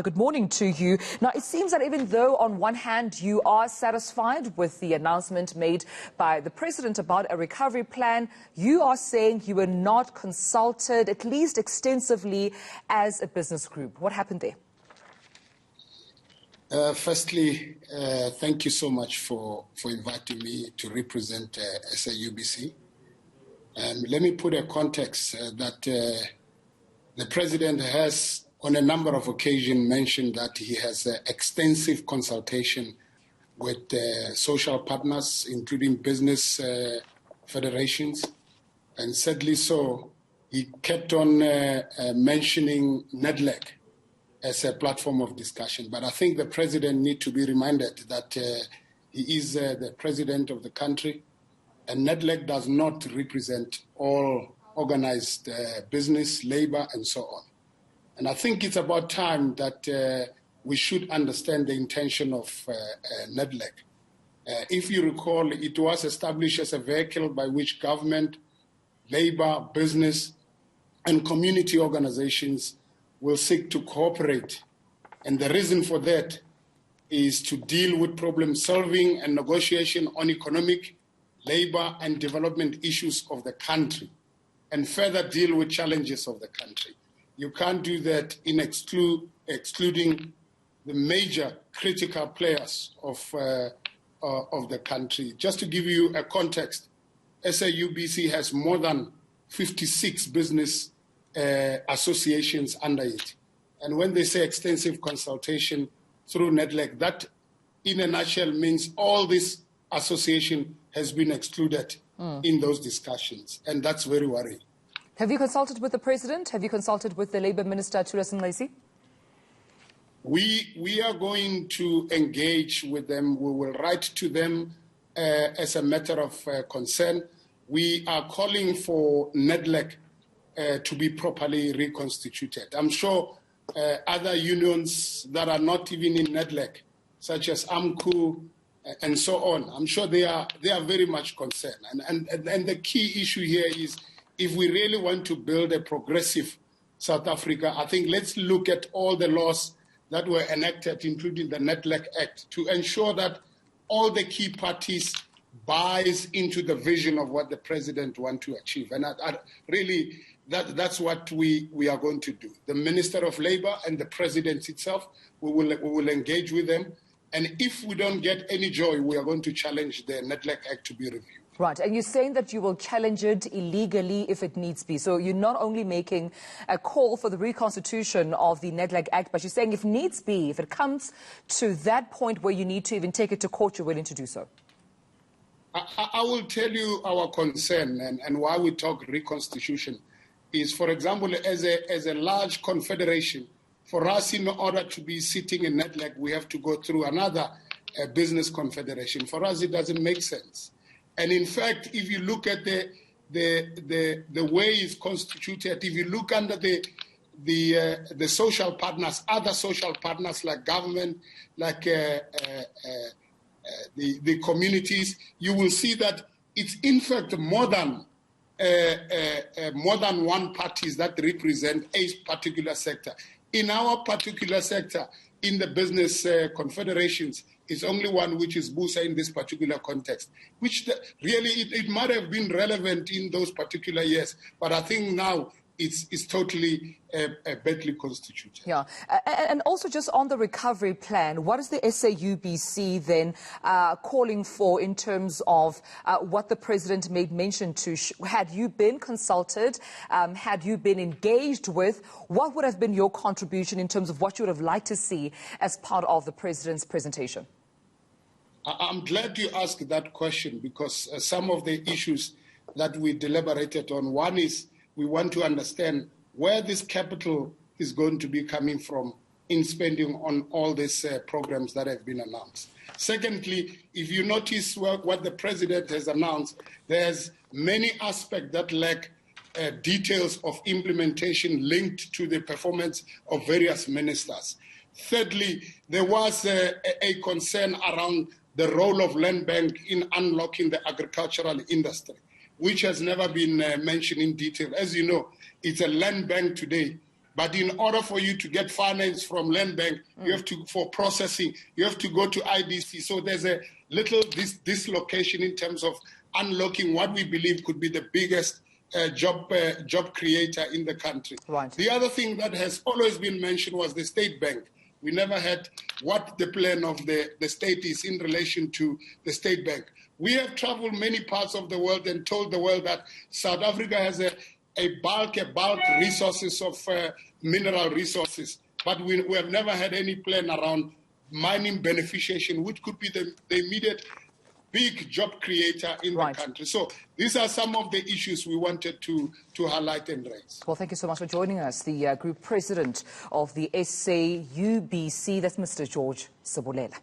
Good morning to you. Now, it seems that even though on one hand you are satisfied with the announcement made by the president about a recovery plan, you are saying you were not consulted, at least extensively, as a business group. What happened there? Firstly, thank you so much for inviting me to represent SAUBC. Let me put a context that the president has on a number of occasions mentioned that he has extensive consultation with social partners, including business federations. And sadly so, he kept on mentioning NEDLEC as a platform of discussion. But I think the president needs to be reminded that he is the president of the country, and NEDLEC does not represent all organized business, labor, and so on. And I think it's about time that we should understand the intention of NEDLEC. If you recall, it was established as a vehicle by which government, labor, business, and community organizations will seek to cooperate. And the reason for that is to deal with problem solving and negotiation on economic, labor, and development issues of the country, and further deal with challenges of the country. You can't do that in excluding the major critical players of the country. Just to give you a context, SAUBC has more than 56 business associations under it. And when they say extensive consultation through NEDLEC, that in a nutshell means all this association has been excluded in those discussions. And that's very worrying. Have you consulted with the president? Have you consulted with the Labour Minister, President? We are going to engage with them. We will write to them as a matter of concern. We are calling for NEDLEC to be properly reconstituted. I'm sure other unions that are not even in NEDLEC, such as AMCU and so on, I'm sure they are very much concerned. And the key issue here is, if we really want to build a progressive South Africa, I think let's look at all the laws that were enacted, including the NEDLEC Act, to ensure that all the key parties buys into the vision of what the president wants to achieve. And really, that's what we are going to do. The Minister of Labour and the president itself, we will engage with them. And if we don't get any joy, we are going to challenge the NEDLEC Act to be reviewed. Right, and you're saying that you will challenge it illegally if it needs be. So you're not only making a call for the reconstitution of the NEDLEC Act, but you're saying if needs be, if it comes to that point where you need to even take it to court, you're willing to do so. I will tell you our concern and why we talk reconstitution is, for example, as a large confederation, for us in order to be sitting in NEDLEC, we have to go through another business confederation. For us, it doesn't make sense. And in fact, if you look at the way it's constituted, if you look under the social partners, other social partners like government, like the communities, you will see that it's in fact more than one parties that represent a particular sector. In our particular sector, in the business confederations, it's only one, which is BUSA in this particular context, which really it might have been relevant in those particular years, but I think now it's totally badly constituted. Yeah, and also just on the recovery plan, what is the SAUBC then calling for in terms of what the president made mention to? Had you been consulted, had you been engaged with, what would have been your contribution in terms of what you would have liked to see as part of the president's presentation? I'm glad you asked that question, because some of the issues that we deliberated on, one is we want to understand where this capital is going to be coming from in spending on all these programs that have been announced. Secondly, if you notice what the president has announced, there's many aspects that lack details of implementation linked to the performance of various ministers. Thirdly, there was a concern around the role of land bank in unlocking the agricultural industry, which has never been mentioned in detail. As you know, it's a land bank today, But in order for you to get finance from Land Bank, you have to, for processing, you have to go to IDC. So there's a little dislocation in terms of unlocking what we believe could be the biggest job creator in the country. Right. The other thing that has always been mentioned was the State Bank. We never had what the plan of the state is in relation to the State Bank. We have traveled many parts of the world and told the world that South Africa has a bulk resources of mineral resources, but we have never had any plan around mining beneficiation, which could be the immediate big job creator in the country. So these are some of the issues we wanted to highlight and raise. Well, thank you so much for joining us. The Group President of the SAUBC, that's Mr. George Sibulela.